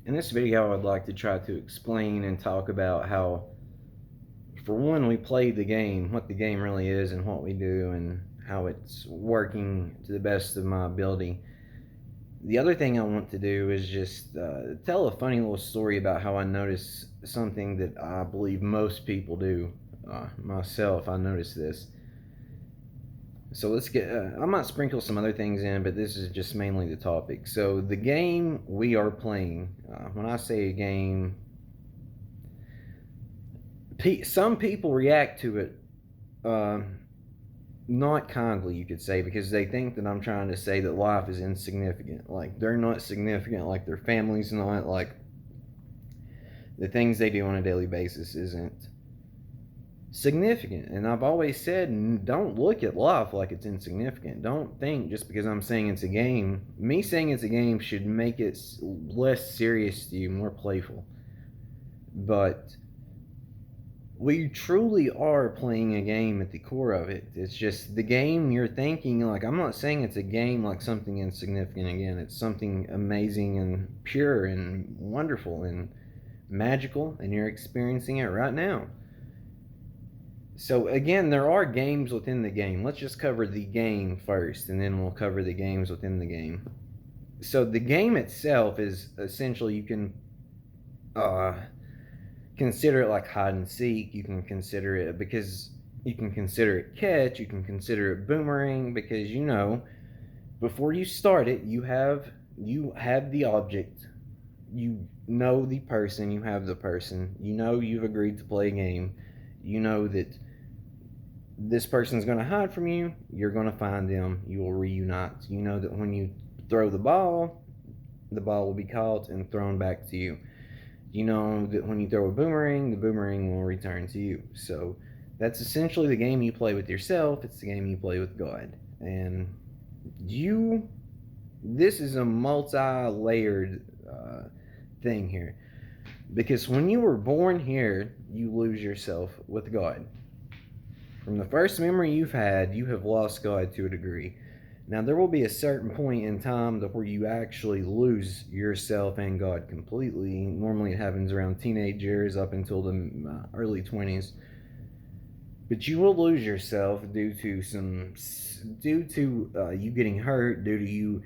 In this video, I'd like to try to explain and talk about how, for one, we play the game, what the game really is, and what we do, and how it's working to the best of my ability. The other thing I want to do is just tell a funny little story about how I notice something that I believe most people do. Myself, I noticed this. So let's get. I might sprinkle some other things in, but this is just mainly the topic. So the game we are playing. When I say a game, some people react to it uh, not kindly, you could say, because they think that I'm trying to say that life is insignificant. Like they're not significant. Like their family's not. Like the things they do on a daily basis isn't significant. And I've always said, don't look at life like it's insignificant. Don't think just because I'm saying it's a game, me saying it's a game should make it less serious to you, more playful. But we truly are playing a game at the core of it. It's just the game you're thinking, like, I'm not saying it's a game like something insignificant. Again, it's something amazing and pure and wonderful and magical, and you're experiencing it right now. So again, there are games within the game. Let's just cover the game first, and then we'll cover the games within the game. So the game itself is essentially, you can uh, consider it like hide and seek. You can consider it because you can consider it catch. You can consider it boomerang, because before you start it, you have the object. You know the person. You have the person. You know you've agreed to play a game. You know that this person's going to hide from you. You're going to find them. You will reunite. You know that when you throw the ball will be caught and thrown back to you. You know that when you throw a boomerang, the boomerang will return to you. So that's essentially the game you play with yourself. It's the game you play with God. And you, this is a multi-layered thing here. Because when you were born here, you lose yourself with God. From the first memory you've had, you have lost God to a degree. Now, there will be a certain point in time where you actually lose yourself and God completely. Normally, it happens around teenage years up until the early 20s. But you will lose yourself due to you getting hurt, due to you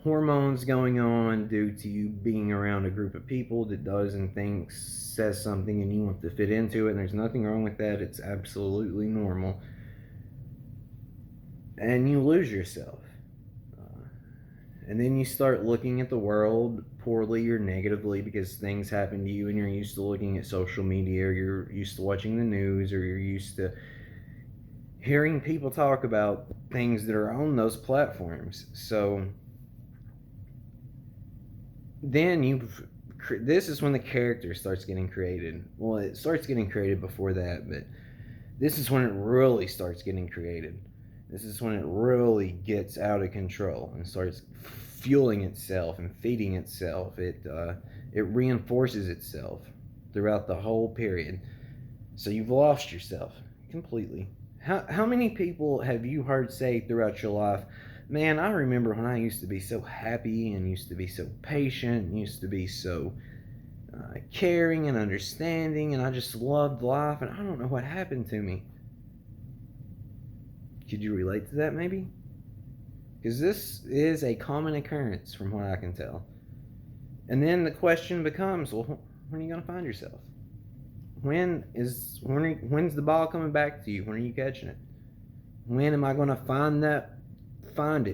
hormones going on, due to you being around a group of people that does and thinks, says something, and you want to fit into it. And there's nothing wrong with that. It's absolutely normal. And you lose yourself. Uh, and then you start looking at the world poorly or negatively because things happen to you, and you're used to looking at social media, or you're used to watching the news, or you're used to hearing people talk about things that are on those platforms. So then this is when the character starts getting created. Well, it starts getting created before that, but this is when it really starts getting created. This is when it really gets out of control and starts fueling itself and feeding itself. It reinforces itself throughout the whole period. So you've lost yourself completely. How many people have you heard say throughout your life, man, I remember when I used to be so happy and used to be so patient and used to be so caring and understanding, and I just loved life, and I don't know what happened to me. Could you relate to that maybe? Because this is a common occurrence from what I can tell. And then the question becomes, well, when are you going to find yourself? When's the ball coming back to you? When are you catching it? When am I going to find it? Find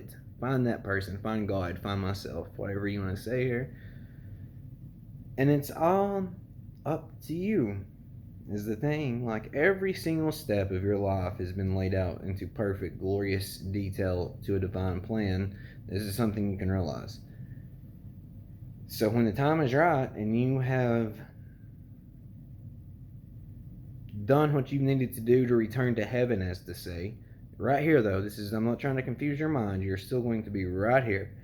that person. Find God. Find myself. Whatever you want to say here. And it's all up to you, is the thing. Like every single step of your life has been laid out into perfect, glorious detail to a divine plan. This is something you can realize. So when the time is right and you have done what you needed to do to return to heaven, as to say, right here though, I'm not trying to confuse your mind, you're still going to be right here.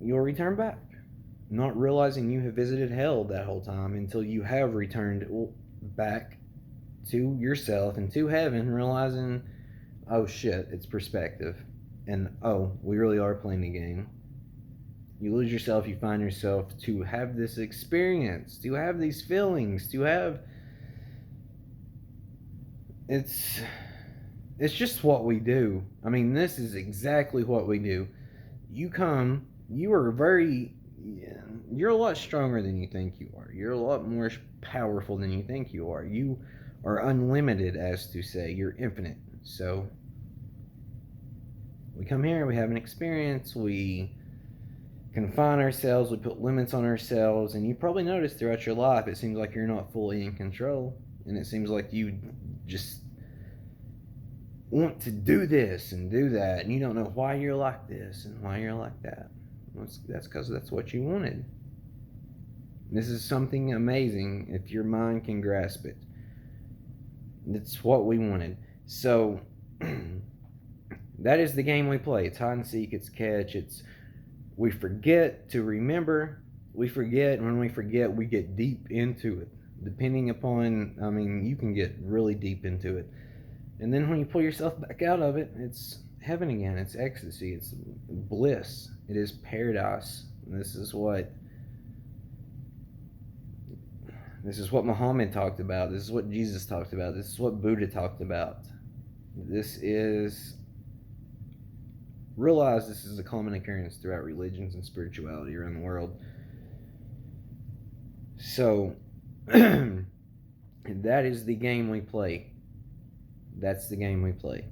You'll return back, not realizing you have visited hell that whole time until you have returned back to yourself and to heaven, realizing, oh shit, it's perspective. And oh, we really are playing a game. You lose yourself, you find yourself to have this experience, to have these feelings, to have. It's. It's just what we do. I mean, this is exactly what we do. You come, you are very. You're a lot stronger than you think you are. You're a lot more powerful than you think you are. You are unlimited, as to say. You're infinite. So, we come here, we have an experience, we confine ourselves, we put limits on ourselves, and you probably noticed throughout your life it seems like you're not fully in control, and it seems like you just want to do this and do that, and you don't know why you're like this and why you're like that. That's because that's what you wanted. This is something amazing if your mind can grasp it. It's what we wanted. So that is the game we play. It's hide and seek, it's catch, it's we forget to remember, we forget, and when we forget, we get deep into it. Depending upon, I mean, you can get really deep into it. And then when you pull yourself back out of it, it's heaven again. It's ecstasy. It's bliss. It is paradise. And this is what Muhammad talked about. This is what Jesus talked about. This is what Buddha talked about. Realize this is a common occurrence throughout religions and spirituality around the world. So, that is the game we play. That's the game we play.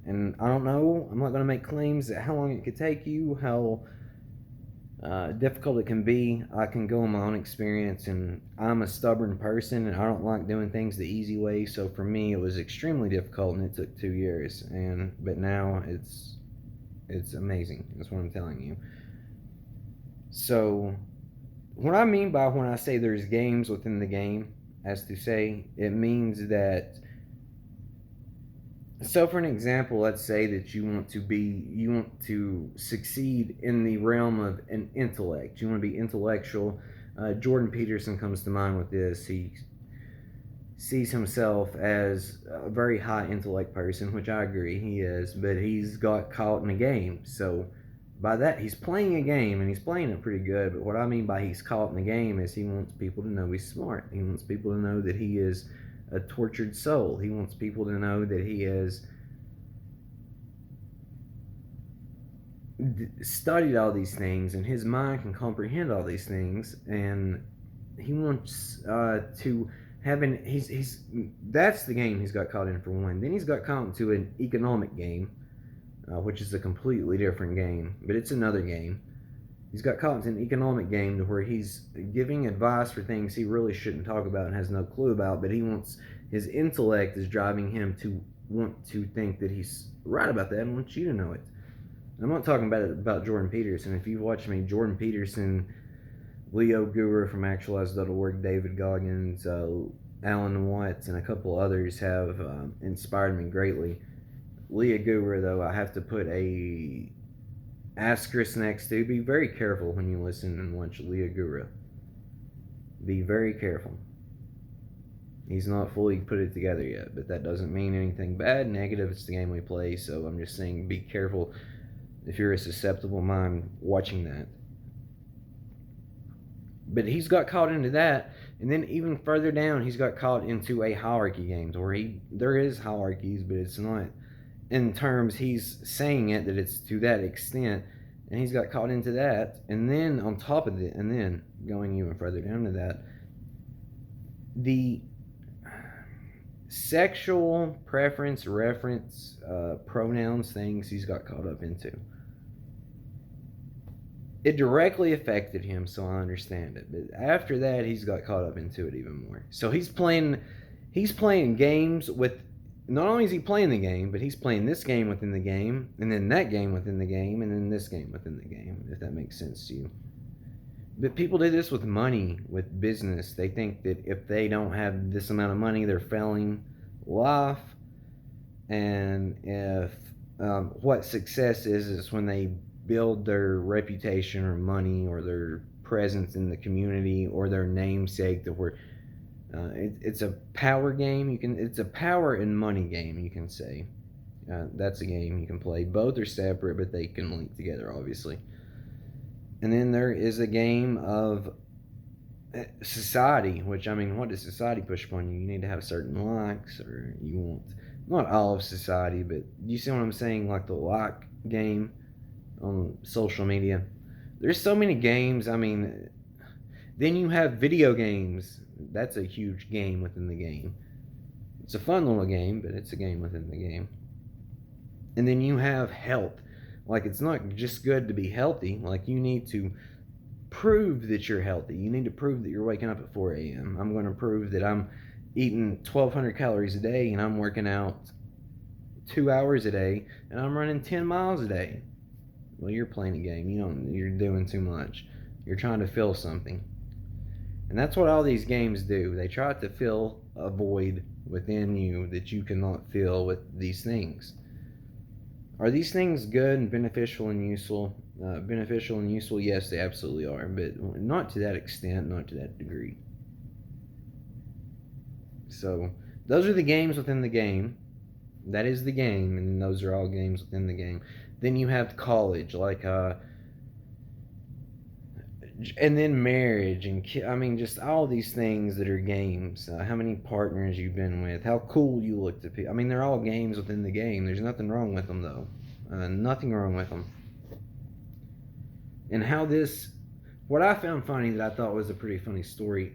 And I don't know, I'm not going to make claims that how long it could take you, how difficult it can be. I can go on my own experience, and I'm a stubborn person, and I don't like doing things the easy way. So for me, it was extremely difficult, and it took 2 years. But now it's amazing. That's what I'm telling you. So what I mean by when I say there's games within the game, as to say, it means that. So, for an example, let's say that you want to succeed in the realm of an intellect. You want to be intellectual. Jordan Peterson comes to mind with this. He sees himself as a very high intellect person, which I agree he is, but he's got caught in a game. So, by that, he's playing a game, and he's playing it pretty good. But what I mean by he's caught in the game is he wants people to know he's smart. He wants people to know that he is a tortured soul. He wants people to know that he has studied all these things, and his mind can comprehend all these things, and he wants to have that's the game he's got caught in for one. Then he's got caught into an economic game, which is a completely different game, but it's another game. He's got caught into an economic game to where he's giving advice for things he really shouldn't talk about and has no clue about, but his intellect is driving him to want to think that he's right about that and wants you to know it. I'm not talking about Jordan Peterson. If you've watched me, Jordan Peterson, Leo Gura from Actualize.org, David Goggins, Alan Watts, and a couple others have inspired me greatly. Leo Gura, though, I have to put a asterisk next to. Be very careful when you listen and watch Leo Gura. Be very careful. He's not fully put it together yet, but that doesn't mean anything bad, negative. It's the game we play, so I'm just saying be careful if you're a susceptible mind watching that. But he's got caught into that, and then even further down, he's got caught into a hierarchy game where there is hierarchies, but it's not in terms he's saying it that it's to that extent, and he's got caught into that. And then on top of it, and then going even further down to that, the sexual preference, reference, pronouns, things he's got caught up into. It directly affected him, so I understand it. But after that, he's got caught up into it even more. So he's playing games with. Not only is he playing the game, but he's playing this game within the game, and then that game within the game, and then this game within the game, if that makes sense to you. But people do this with money, with business. They think that if they don't have this amount of money, they're failing life. And if what success is when they build their reputation or money or their presence in the community or their namesake to where it's a power game. It's a power and money game, you can say. That's a game you can play. Both are separate, but they can link together, obviously. And then there is a game of society, which, I mean, what does society push upon you? You need to have certain likes, or you want, not all of society, but you see what I'm saying? Like the like game on social media. There's so many games. I mean, then you have video games. That's a huge game within the game. It's a fun little game, but it's a game within the game. And then you have health. Like, it's not just good to be healthy. Like, you need to prove that you're healthy. You need to prove that you're waking up at 4 a.m. I'm going to prove that I'm eating 1,200 calories a day and I'm working out 2 hours a day and I'm running 10 miles a day. Well, you're playing a game. You're doing too much. You're trying to fill something. And that's what all these games do. They try to fill a void within you that you cannot fill with these things. Are these things good and beneficial and useful? Beneficial and useful, yes, they absolutely are, but not to that extent, not to that degree. So, those are the games within the game. That is the game, and those are all games within the game. Then you have college, like, and then marriage, and I mean, just all these things that are games. How many partners you've been with, how cool you look to people. I mean, they're all games within the game. There's nothing wrong with them, though. Nothing wrong with them. And how this, what I found funny that I thought was a pretty funny story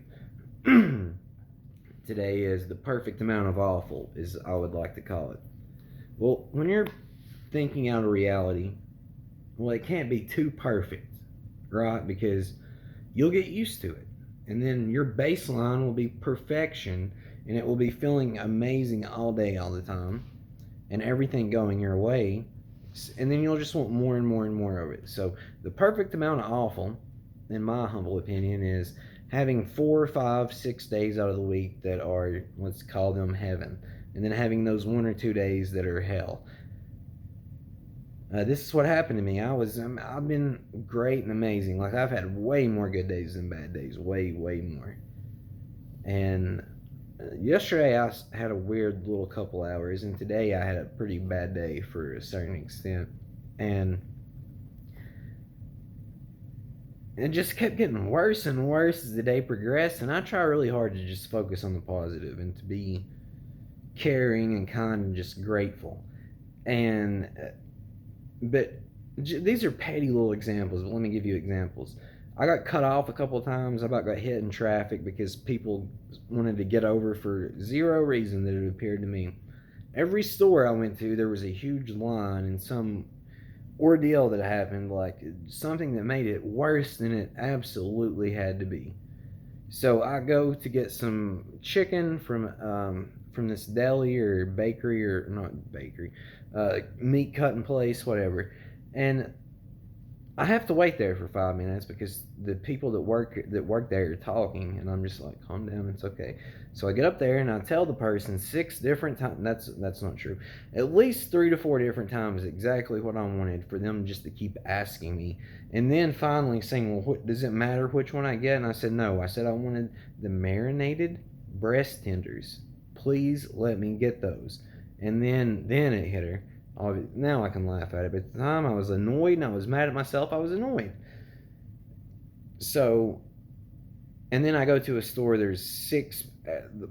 today is the perfect amount of awful, is I would like to call it. Well, when you're thinking out of reality, well, it can't be too perfect, right? Because you'll get used to it. And then your baseline will be perfection, and it will be feeling amazing all day, all the time, and everything going your way. And then you'll just want more and more and more of it. So the perfect amount of awful, in my humble opinion, is having 4, 5, 6 days out of the week that are, let's call them heaven, and then having those 1 or 2 days that are hell. This is what happened to me. I've been great and amazing. Like, I've had way more good days than bad days, way more. And yesterday I had a weird little couple hours, and today I had a pretty bad day for a certain extent, and it just kept getting worse and worse as the day progressed. And I try really hard to just focus on the positive and to be caring and kind and just grateful. And but these are petty little examples, but let me give you examples. I got cut off a couple of times. I about got hit in traffic because people wanted to get over for zero reason that it appeared to me. Every store I went to, there was a huge line and some ordeal that happened, like something that made it worse than it absolutely had to be. So I go to get some chicken from this deli or bakery, or not bakery, meat cutting place, whatever, and I have to wait there for 5 minutes because the people that work there are talking, and I'm just like, calm down, it's okay. So I get up there and I tell the person 6 different times. That's not true. At least 3 to 4 different times exactly what I wanted, for them just to keep asking me, and then finally saying, "Well, what does it matter which one I get?" And I said, "No." I said I wanted the marinated breast tenders. Please let me get those. And then it hit her. Now I can laugh at it, but at the time I was annoyed and I was mad at myself. I was annoyed. So, and then I go to a store, there's 6,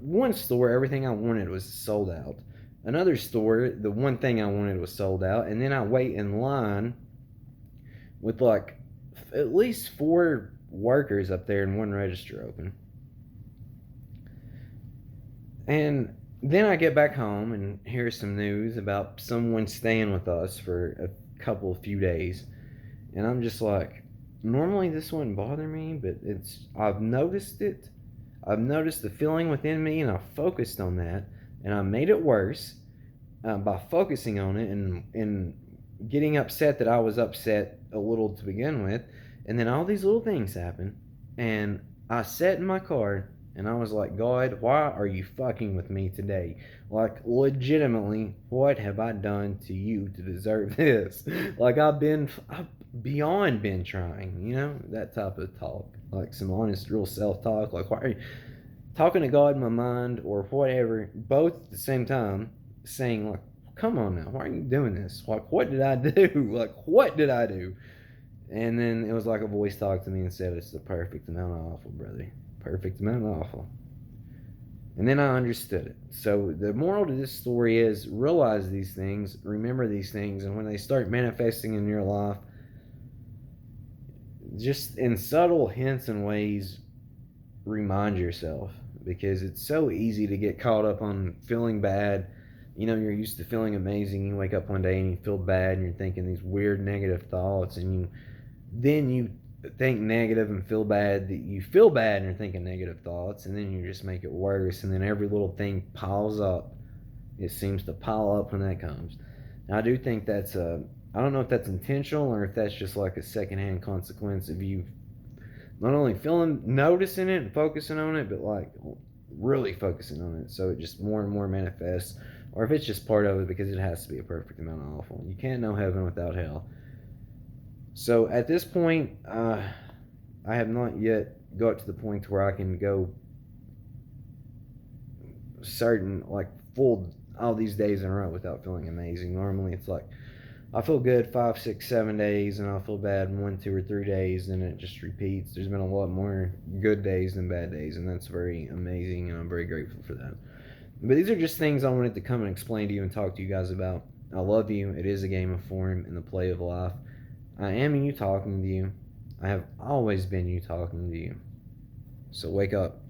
one store, everything I wanted was sold out. Another store, the one thing I wanted was sold out. And then I wait in line with like at least 4 workers up there and 1 register open. And then I get back home and hear some news about someone staying with us for a few days. And I'm just like, normally this wouldn't bother me, but I've noticed it. I've noticed the feeling within me, and I focused on that, and I made it worse by focusing on it and getting upset that I was upset a little to begin with. And then all these little things happen, and I sat in my car and I was like, God, why are you fucking with me today? Like, legitimately, what have I done to you to deserve this? Like, I've beyond been trying, that type of talk. Like some honest, real self-talk. Like, why are you talking to God in my mind or whatever, both at the same time, saying, like, come on now, why are you doing this? Like, what did I do? Like, what did I do? And then it was like a voice talked to me and said, "It's the perfect amount of awful, brother. Perfect amount of awful." And then I understood it. So the moral to this story is realize these things, remember these things, and when they start manifesting in your life, just in subtle hints and ways, remind yourself, because it's so easy to get caught up on feeling bad. You know, you're used to feeling amazing. You wake up one day and you feel bad and you're thinking these weird negative thoughts, and you think negative and feel bad, that you feel bad and you're thinking negative thoughts, and then you just make it worse, and then every little thing piles up. It seems to pile up when that comes. Now, I do think that's I don't know if that's intentional or if that's just like a secondhand consequence of you not only feeling, noticing it and focusing on it, but like really focusing on it, so it just more and more manifests, or if it's just part of it because it has to be a perfect amount of awful. You can't know heaven without hell. So at this point, I have not yet got to the point where I can go certain, like full all these days in a row without feeling amazing. Normally it's like I feel good 5, 6, 7 days, and I'll feel bad 1, 2, or 3 days, and it just repeats. There's been a lot more good days than bad days, and that's very amazing, and I'm very grateful for that. But these are just things I wanted to come and explain to you and talk to you guys about. I love you. It is a game of form and the play of life. I am you talking to you. I have always been you talking to you. So wake up.